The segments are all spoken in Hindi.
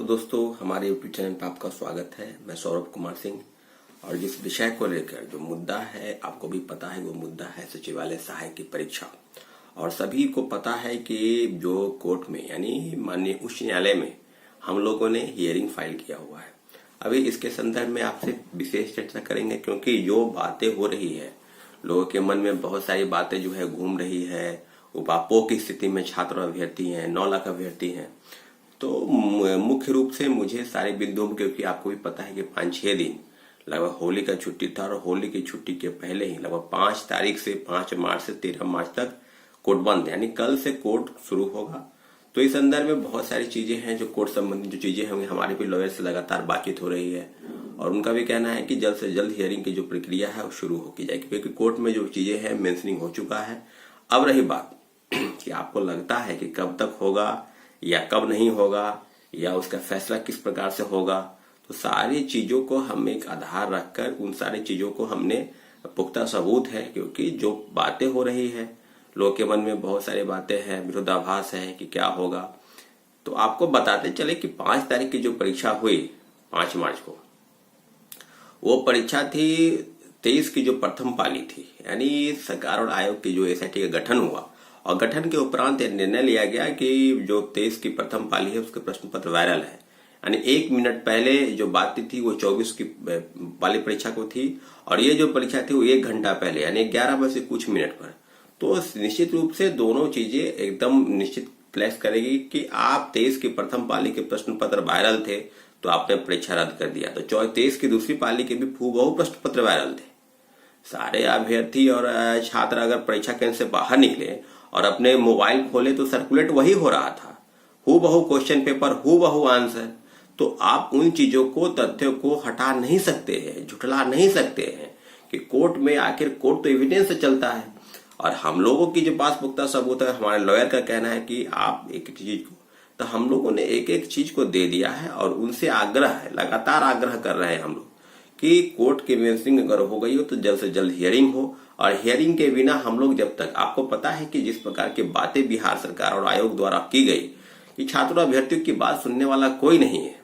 हेलो दोस्तों, हमारे यूट्यूब चैनल पर आपका स्वागत है। मैं सौरभ कुमार सिंह। और जिस विषय को लेकर जो मुद्दा है, आपको भी पता है, वो मुद्दा है सचिवालय सहायक की परीक्षा। और सभी को पता है कि जो कोर्ट में यानी माननीय उच्च न्यायालय में हम लोगों ने हियरिंग फाइल किया हुआ है। अभी इसके संदर्भ में आपसे विशेष चर्चा करेंगे, क्योंकि जो बातें हो रही है, लोगों के मन में बहुत सारी बातें जो है घूम रही है। उपापों की स्थिति में छात्र अभ्यर्थी हैं, 9 लाख अभ्यर्थी हैं। तो मुख्य रूप से मुझे सारे बिंदुओं में, क्योंकि आपको भी पता है कि 5-6 दिन लगभग होली का छुट्टी था, और होली की छुट्टी के पहले ही लगभग 5 तारीख से 5 मार्च से 13 मार्च तक कोर्ट बंद, यानी कल से कोर्ट शुरू होगा। तो इस संदर्भ में बहुत सारी चीजें हैं जो कोर्ट संबंधी जो चीजें होंगी। हमारे भी लॉयर से लगातार बातचीत हो रही है, और उनका भी कहना है कि जल्द से जल्द हियरिंग की जो प्रक्रिया है वो शुरू हो की जाएगी, क्योंकि कोर्ट में जो चीजें हैं मेंशनिंग हो चुका है। अब रही बात कि आपको लगता है कि कब तक होगा या कब नहीं होगा, या उसका फैसला किस प्रकार से होगा, तो सारी चीजों को हम एक आधार रखकर उन सारी चीजों को हमने पुख्ता सबूत है, क्योंकि जो बातें हो रही है लोगों के मन में बहुत सारी बातें हैं, विरोधाभास है कि क्या होगा। तो आपको बताते चले कि 5 तारीख की जो परीक्षा हुई 5 मार्च को, वो परीक्षा थी 23 की जो प्रथम पाली थी, यानी सरकार और आयोग की जो एसआईटी का गठन हुआ, और गठन के उपरांत यह निर्णय लिया गया कि जो 23 की प्रथम पाली है उसके प्रश्न पत्र वायरल है। यानी 1 मिनट पहले जो बात थी वो 24 की पाली परीक्षा को थी, और ये जो परीक्षा थी वो 1 घंटा पहले यानी 11 बजे से कुछ मिनट पर। तो निश्चित रूप से दोनों चीजें एकदम निश्चित फ्लैश करेगी कि आप 23 की प्रथम पाली के प्रश्न पत्र वायरल थे तो आपने परीक्षा रद्द कर दिया, तो 23 की दूसरी पाली के भी हूबहू प्रश्न पत्र वायरल थे। सारे अभ्यर्थी और छात्र अगर परीक्षा केंद्र से बाहर निकले और अपने मोबाइल खोले तो सर्कुलेट वही हो रहा था, हूबहू क्वेश्चन पेपर, हूबहू आंसर। तो आप उन चीजों को, तथ्यों को हटा नहीं सकते हैं, झुठला नहीं सकते हैं कि कोर्ट में आखिर कोर्ट तो एविडेंस से चलता है, और हम लोगों की जो पास पुख्ता सबूत है, हमारे लॉयर का कहना है कि आप एक चीज को, तो हम लोगों ने एक एक चीज को दे दिया है, और उनसे आग्रह है, लगातार आग्रह कर रहे हैं हम लोग कि कोर्ट की मेंशनिंग अगर हो गई हो तो जल्द से जल्द हियरिंग हो। और हियरिंग के बिना हम लोग जब तक, आपको पता है कि जिस प्रकार की बातें बिहार सरकार और आयोग द्वारा की गई कि छात्रों अभ्यर्थियों की बात सुनने वाला कोई नहीं है।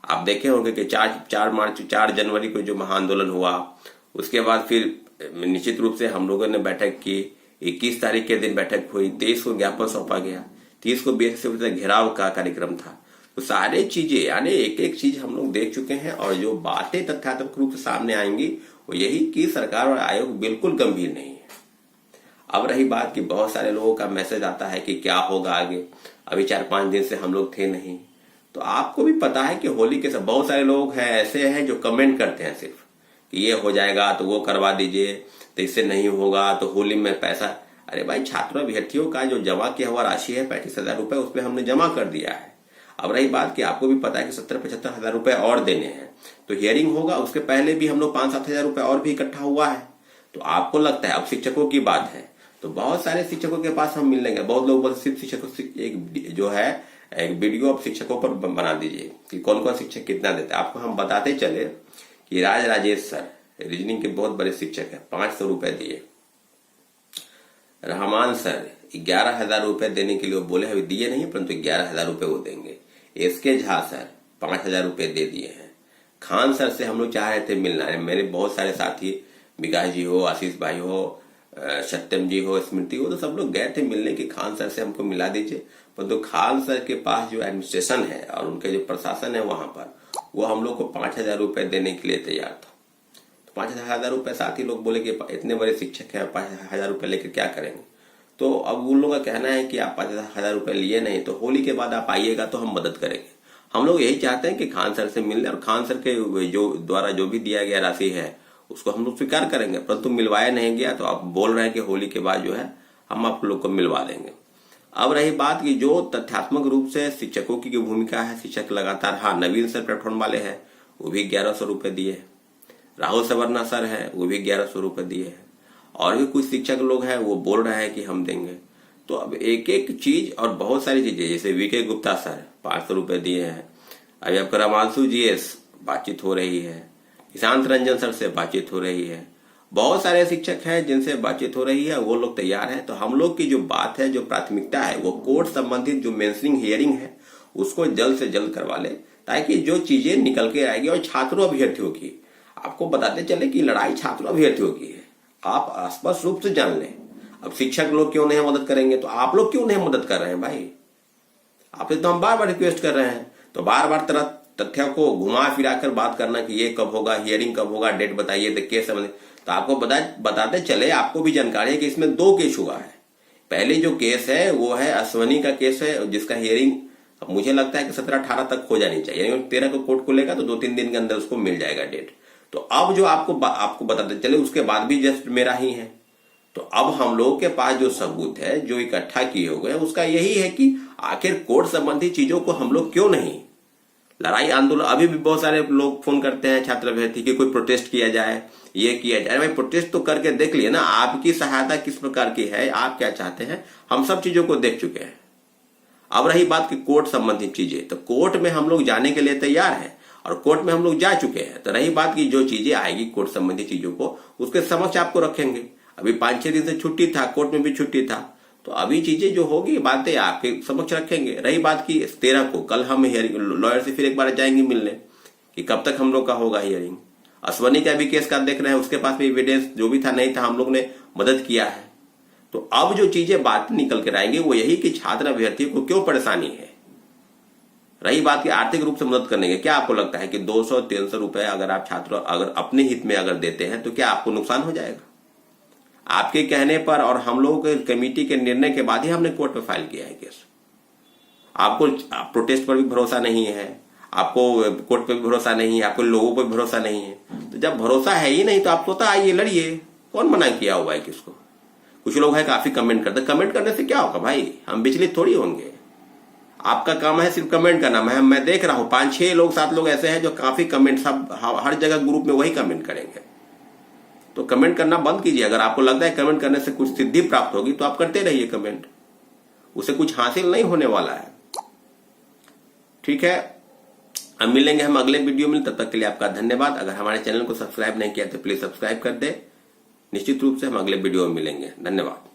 आप देखे होंगे कि 4 जनवरी को जो महाआंदोलन हुआ, उसके बाद फिर निश्चित रूप से हम लोगों ने बैठक की, 21 तारीख के दिन बैठक हुई, 23 को ज्ञापन सौंपा गया, 30 को BSF से घेराव का कार्यक्रम था। तो सारे चीजें यानी एक एक चीज हम लोग देख चुके हैं, और जो बातें तथ्यात्मक रूप से सामने आएंगी वो यही कि सरकार और आयोग बिल्कुल गंभीर नहीं है। अब रही बात कि बहुत सारे लोगों का मैसेज आता है कि क्या होगा आगे। अभी 4-5 दिन से हम लोग थे नहीं, तो आपको भी पता है कि होली के सब बहुत सारे लोग हैं ऐसे हैं जो कमेंट करते हैं सिर्फ कि ये हो जाएगा तो वो करवा दीजिए, तो इससे नहीं होगा तो होली में पैसा। अरे भाई, छात्रों अभ्यर्थियों का जो जमा किया हुआ राशि है 35,000 रुपए, उसमें हमने जमा कर दिया है। अब रही बात कि आपको भी पता है कि 70-75 हजार रुपए और देने हैं, तो हियरिंग होगा, उसके पहले भी हम लोग 5-7 हजार रुपए और भी इकट्ठा हुआ है। तो आपको लगता है, अब शिक्षकों की बात है तो बहुत सारे शिक्षकों के पास हम मिल लेंगे। बहुत लोग सिर्फ शिक्षकों से एक जो है एक वीडियो अब शिक्षकों पर बना दीजिए कि कौन कौन शिक्षक कितना देते हैं। आपको हम बताते चले कि राजेश सर रीजनिंग के बहुत बड़े शिक्षक है, 500 रुपए दिए। रहमान सर 11,000 रुपए देने के लिए वो बोले, अभी दिए नहीं परंतु 11,000 रुपए वो देंगे। SK झा सर 5,000 रुपए दे दिए हैं। खान सर से हम लोग चाह रहे थे मिलना, मेरे बहुत सारे साथी, विकास जी हो, आशीष भाई हो, सत्यम जी हो, स्मृति हो, तो सब लोग गए थे मिलने की खान सर से हमको मिला दीजिए। परंतु खान सर के पास जो एडमिनिस्ट्रेशन है और उनके जो प्रशासन है वहां पर, वो हम लोग को 5,000 रुपए देने के लिए तैयार था। तो 5,000 रुपए साथी लोग बोले कि इतने बड़े शिक्षक है, 5,000 रुपए लेकर क्या करेंगे। तो अब उन लोगों का कहना है कि आप 5,000 रुपए लिए नहीं तो होली के बाद आप आइएगा तो हम मदद करेंगे। हम लोग यही चाहते हैं कि खान सर से मिलने, और खान सर के जो द्वारा जो भी दिया गया राशि है उसको हम लोग स्वीकार करेंगे, परंतु मिलवाया नहीं गया। तो आप बोल रहे हैं कि होली के बाद जो है हम आप लोग को मिलवा देंगे। अब रही बात कि जो तथ्यात्मक रूप से शिक्षकों की भूमिका है, शिक्षक लगातार, हाँ, नवीन सर प्लेटफॉर्म वाले हैं, वो भी 1100 रुपए दिए। राहुल सवर्णा सर है, वो भी 1100 रुपए दिए हैं, और भी कुछ शिक्षक लोग हैं वो बोल रहे हैं कि हम देंगे। तो अब एक एक चीज और बहुत सारी चीजें, जैसे VK गुप्ता सर 500 रुपए दिए हैं। अभी आपका रामांशु GS बातचीत हो रही है, ईशांत रंजन सर से बातचीत हो रही है, बहुत सारे शिक्षक हैं जिनसे बातचीत हो रही है, वो लोग तैयार हैं। तो हम लोग की जो बात है, जो प्राथमिकता है, वो कोर्ट संबंधित जो मेंशनिंग हियरिंग है उसको जल्द से जल्द करवा ले, ताकि जो चीजें निकल के आएगी और छात्रों अभ्यर्थियों की आपको बताते चले कि लड़ाई छात्रों अभ्यर्थियों की है, आप स्पष्ट रूप से जान लें। अब शिक्षक लोग क्यों नहीं मदद करेंगे, तो आप लोग क्यों नहीं मदद कर रहे हैं भाई? आपसे तो हम बार बार रिक्वेस्ट कर रहे हैं, तो बार बार तरह तथ्यों को घुमा फिरा कर बात करना कि ये कब होगा, हियरिंग कब होगा, डेट बताइए, तो केस समझ, तो आपको बताते चले, आपको भी जानकारी है कि इसमें 2 केस हुआ है। पहले जो केस है वो है अश्वनी का केस है, जिसका हियरिंग मुझे लगता है कि 17-18 तक हो जानी चाहिए, यानी 13 को कोर्ट खुलेगा तो 2-3 दिन के अंदर उसको मिल जाएगा डेट। तो अब जो आपको बताते चले उसके बाद भी जस्ट मेरा ही है। तो अब हम लोग के पास जो सबूत है, जो इकट्ठा किए हुए हैं, उसका यही है कि आखिर कोर्ट संबंधी चीजों को हम लोग क्यों नहीं लड़ाई आंदोलन। अभी भी बहुत सारे लोग फोन करते हैं छात्र अभ्यर्थी कि कोई प्रोटेस्ट किया जाए, ये किया जाए। भाई प्रोटेस्ट तो करके देख लिए ना, आपकी सहायता किस प्रकार की है, आप क्या चाहते हैं, हम सब चीजों को देख चुके हैं। अब रही बात की कोर्ट संबंधी चीजें, तो कोर्ट में हम लोग जाने के लिए तैयार हैं और कोर्ट में हम लोग जा चुके हैं। तो रही बात की जो चीजें आएगी कोर्ट संबंधी चीजों को, उसके समक्ष आपको रखेंगे। अभी 5-6 दिन से छुट्टी था, कोर्ट में भी छुट्टी था, तो अभी चीजें जो होगी बातें आपके समक्ष रखेंगे। रही बात की 13 को कल हम हियरिंग लॉयर से फिर एक बार जाएंगे मिलने कि कब तक हम लोग का होगा हियरिंग। अश्वनी का भी केस का देख रहे हैं, उसके पास भी एविडेंस जो भी था नहीं था, हम लोग ने मदद किया है। तो अब जो चीजें बात निकल कर आएंगे वो यही कि छात्र अभ्यर्थी को क्यों परेशानी है। रही बात की आर्थिक रूप से मदद करने के, क्या आपको लगता है कि 200-300 रुपए अगर आप छात्र अगर अपने हित में अगर देते हैं तो क्या आपको नुकसान हो जाएगा? आपके कहने पर और हम लोगों के कमेटी के निर्णय के बाद ही हमने कोर्ट में फाइल किया है केस। आपको प्रोटेस्ट पर भी भरोसा नहीं है, आपको कोर्ट पर भी भरोसा नहीं है, आपको लोगों पर भी भरोसा नहीं है। तो जब भरोसा है ही नहीं तो आप तो आइए लड़िए, कौन मना किया हुआ है किसको? कुछ लोग है काफी कमेंट करते, कमेंट करने से क्या होगा भाई, हम विचलित थोड़ी होंगे। आपका काम है सिर्फ कमेंट करना। मैं देख रहा हूं 5-6 लोग 7 लोग ऐसे हैं जो काफी कमेंट, सब हर जगह ग्रुप में वही कमेंट करेंगे। तो कमेंट करना बंद कीजिए। अगर आपको लगता है कमेंट करने से कुछ सिद्धि प्राप्त होगी तो आप करते रहिए कमेंट, उसे कुछ हासिल नहीं होने वाला है। ठीक है, अब मिलेंगे हम अगले वीडियो में, तब तक के लिए आपका धन्यवाद। अगर हमारे चैनल को सब्सक्राइब नहीं किया तो प्लीज सब्सक्राइब कर दे। निश्चित रूप से हम अगले वीडियो में मिलेंगे। धन्यवाद।